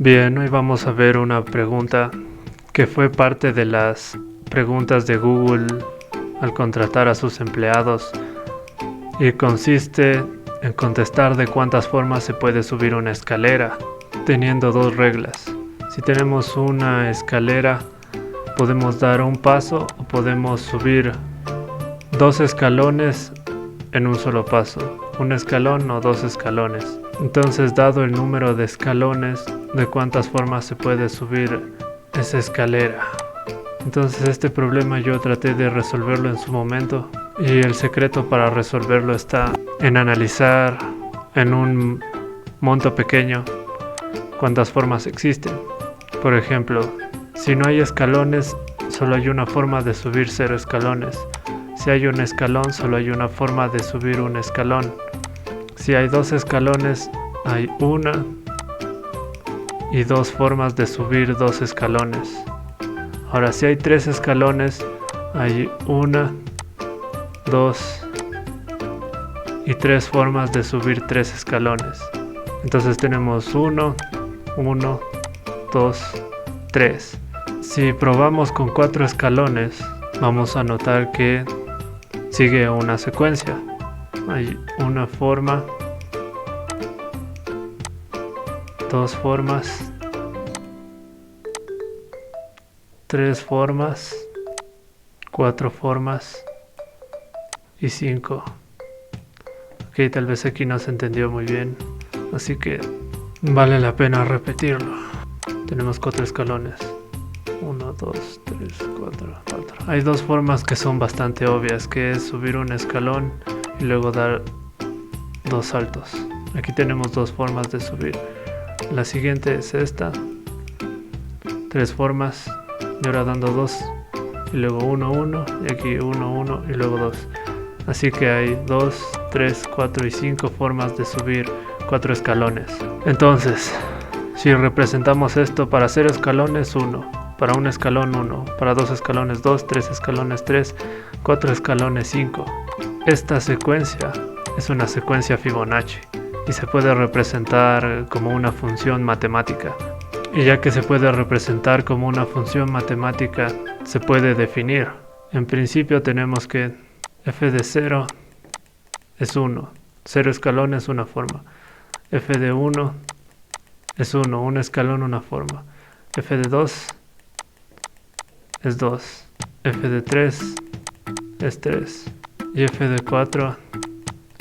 Bien, hoy vamos a ver una pregunta que fue parte de las preguntas de Google al contratar a sus empleados y consiste en contestar de cuántas formas se puede subir una escalera, teniendo dos reglas. Si tenemos una escalera, podemos dar un paso o podemos subir dos escalones en un solo paso, un escalón o dos escalones. Entonces, dado el número de escalones, de cuántas formas se puede subir esa escalera. Entonces, este problema yo traté de resolverlo en su momento y el secreto para resolverlo está en analizar en un monto pequeño cuántas formas existen. Por ejemplo, si no hay escalones, solo hay una forma de subir 0 escalones. Si hay un escalón, solo hay una forma de subir un escalón. Si hay dos escalones, hay una y dos formas de subir dos escalones. Ahora, si hay tres escalones, hay una, dos y tres formas de subir tres escalones. Entonces tenemos 1, 2, 3. Si probamos con 4 escalones, vamos a notar que sigue una secuencia. Hay una forma, dos formas, tres formas, 4 formas y 5. Ok, tal vez aquí no se entendió muy bien, así que vale la pena repetirlo. Tenemos 4 escalones. 1, 2, 3, 4. Hay dos formas que son bastante obvias, que es subir un escalón y luego dar dos saltos. Aquí tenemos dos formas de subir. La siguiente es esta. 3 formas. Y ahora dando 2. Y luego 1, 1. Y aquí 1, 1 y luego 2. Así que hay 2, 3, 4 y 5 formas de subir 4 escalones. Entonces, si representamos esto para 0 escalones, 1. Para un escalón 1, para 2 escalones 2, 3 escalones 3, 4 escalones 5. Esta secuencia es una secuencia Fibonacci y se puede representar como una función matemática. Y ya que se puede representar como una función matemática, se puede definir. En principio tenemos que f de 0 es 1, 0 escalones una forma. F de 1 es 1, un escalón una forma. F de 2 es 2, f de 3 es 3 y f de 4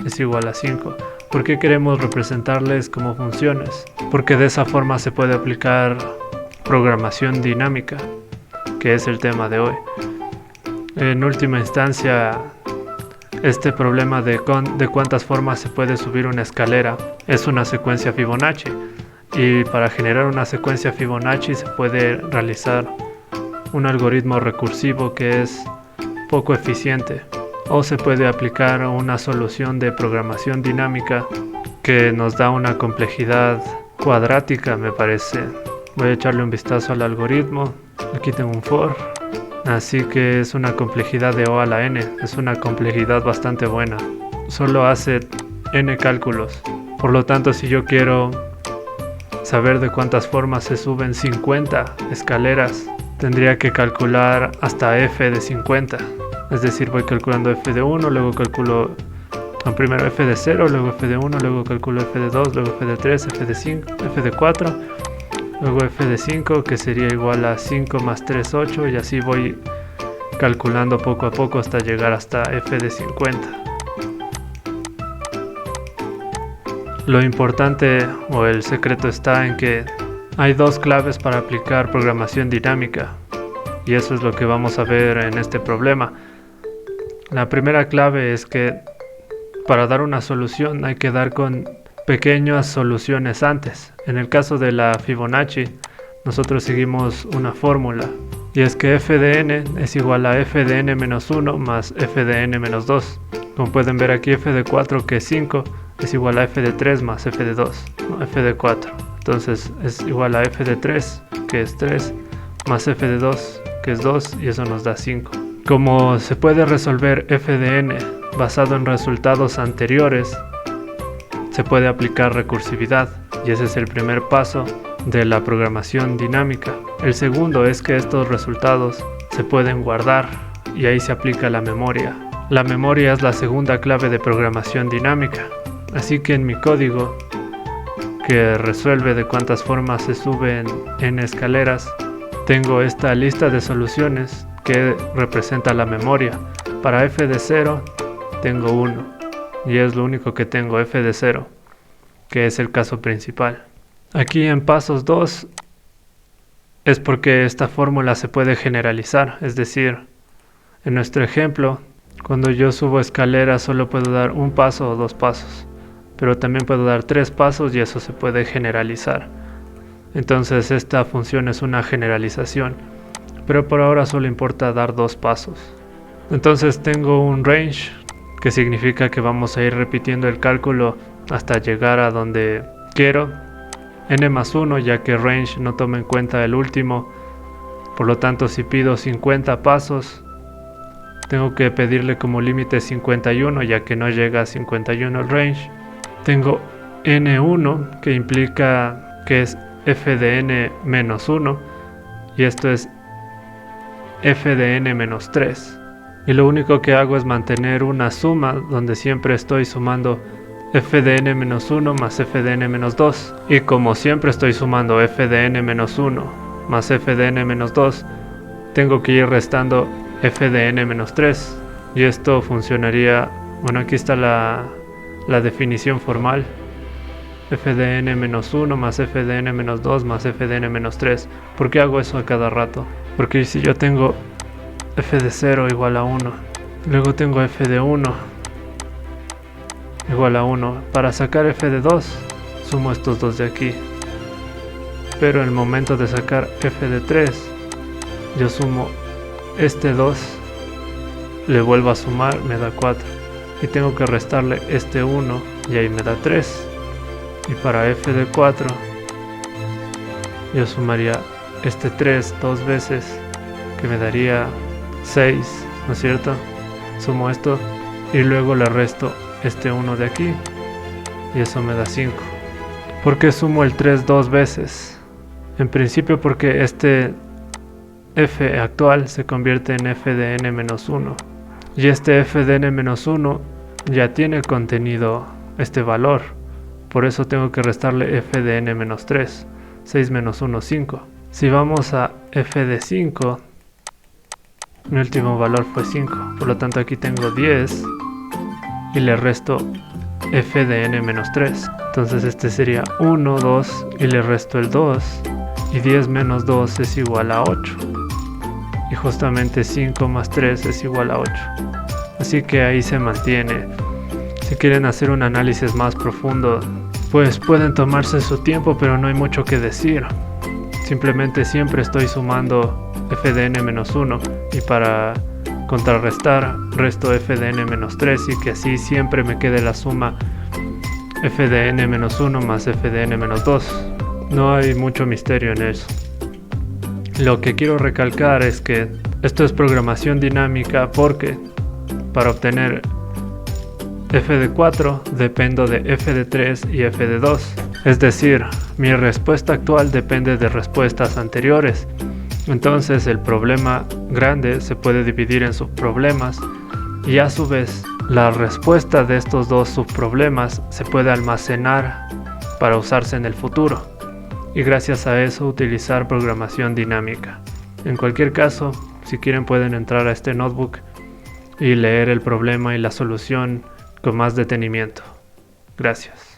es igual a 5. ¿Por qué queremos representarles como funciones? Porque de esa forma se puede aplicar programación dinámica, que es el tema de hoy. En última instancia, este problema de cuántas formas se puede subir una escalera es una secuencia Fibonacci, y para generar una secuencia Fibonacci se puede realizar un algoritmo recursivo que es poco eficiente, o se puede aplicar una solución de programación dinámica que nos da una complejidad cuadrática, me parece. Voy a echarle un vistazo al algoritmo. Aquí tengo un for, así que es una complejidad de O a la n, es una complejidad bastante buena. Solo hace n cálculos, por lo tanto, si yo quiero saber de cuántas formas se suben 50 escaleras, tendría que calcular hasta f de 50. Es decir, voy calculando f de 1, luego calculo primero f de 0, luego f de 1, luego calculo f de 2, luego f de 3, f de 5, f de 4, luego f de 5, que sería igual a 5 más 3, 8, y así voy calculando poco a poco hasta llegar hasta f de 50. Lo importante o el secreto está en que hay dos claves para aplicar programación dinámica, y eso es lo que vamos a ver en este problema. La primera clave es que para dar una solución hay que dar con pequeñas soluciones antes. En el caso de la Fibonacci, nosotros seguimos una fórmula, y es que f de n es igual a f de n menos 1 más f de n menos 2. Como pueden ver aquí, f de 4, que es 5, es igual a f de 3 más f de 2, ¿no? F de 4. Entonces es igual a f de 3, que es 3, más f de 2, que es 2, y eso nos da 5. Como se puede resolver f de n basado en resultados anteriores, se puede aplicar recursividad, y ese es el primer paso de la programación dinámica. El segundo es que estos resultados se pueden guardar y ahí se aplica la memoria. La memoria es la segunda clave de programación dinámica. Así que en mi código, que resuelve de cuántas formas se suben en escaleras, tengo esta lista de soluciones que representa la memoria. Para f de 0 tengo 1 y es lo único que tengo, f de 0, que es el caso principal. Aquí en pasos 2 es porque esta fórmula se puede generalizar, es decir, en nuestro ejemplo, cuando yo subo escaleras solo puedo dar un paso o dos pasos, pero también puedo dar 3 pasos y eso se puede generalizar. Entonces esta función es una generalización, pero por ahora solo importa dar 2 pasos. Entonces tengo un range, que significa que vamos a ir repitiendo el cálculo hasta llegar a donde quiero. N más 1, ya que range no toma en cuenta el último, por lo tanto si pido 50 pasos, tengo que pedirle como límite 51, ya que no llega a 51 el range. Tengo N1, que implica que es f de n menos 1, y esto es f de n menos 3. Y lo único que hago es mantener una suma donde siempre estoy sumando f de n menos 1 más f de n menos 2. Y como siempre estoy sumando f de n menos 1 más f de n menos 2, tengo que ir restando f de n menos 3. Y esto funcionaría, bueno, aquí está la definición formal. F de n menos 1 más f de n menos 2 más f de n menos 3. ¿Por qué hago eso a cada rato? Porque si yo tengo f de 0 igual a 1, luego tengo f de 1 igual a 1, para sacar f de 2 sumo estos dos de aquí, pero en el momento de sacar f de 3 yo sumo este 2, le vuelvo a sumar, me da 4, y tengo que restarle este 1 y ahí me da 3, y para f de 4 yo sumaría este 3 dos veces, que me daría 6, ¿no es cierto? Sumo esto y luego le resto este 1 de aquí y eso me da 5. ¿Por qué sumo el 3 dos veces? En principio porque este f actual se convierte en f de n menos 1 y este f de n menos 1 ya tiene contenido este valor, por eso tengo que restarle f de n menos 3. 6 menos 1, 5. Si vamos a f de 5, mi último valor fue 5, por lo tanto aquí tengo 10 y le resto f de n menos 3. Entonces este sería 1, 2 y le resto el 2 y 10 menos 2 es igual a 8 y justamente 5 más 3 es igual a 8. Así que ahí se mantiene. Si quieren hacer un análisis más profundo, pues pueden tomarse su tiempo, pero no hay mucho que decir. Simplemente siempre estoy sumando f de n menos 1 y para contrarrestar resto f de n menos 3 y que así siempre me quede la suma f de n menos 1 más f de n menos 2. No hay mucho misterio en eso. Lo que quiero recalcar es que esto es programación dinámica porque para obtener f de 4 dependo de f de 3 y f de 2. Es decir, mi respuesta actual depende de respuestas anteriores. Entonces el problema grande se puede dividir en subproblemas y a su vez la respuesta de estos dos subproblemas se puede almacenar para usarse en el futuro y gracias a eso utilizar programación dinámica. En cualquier caso, si quieren pueden entrar a este notebook y leer el problema y la solución con más detenimiento. Gracias.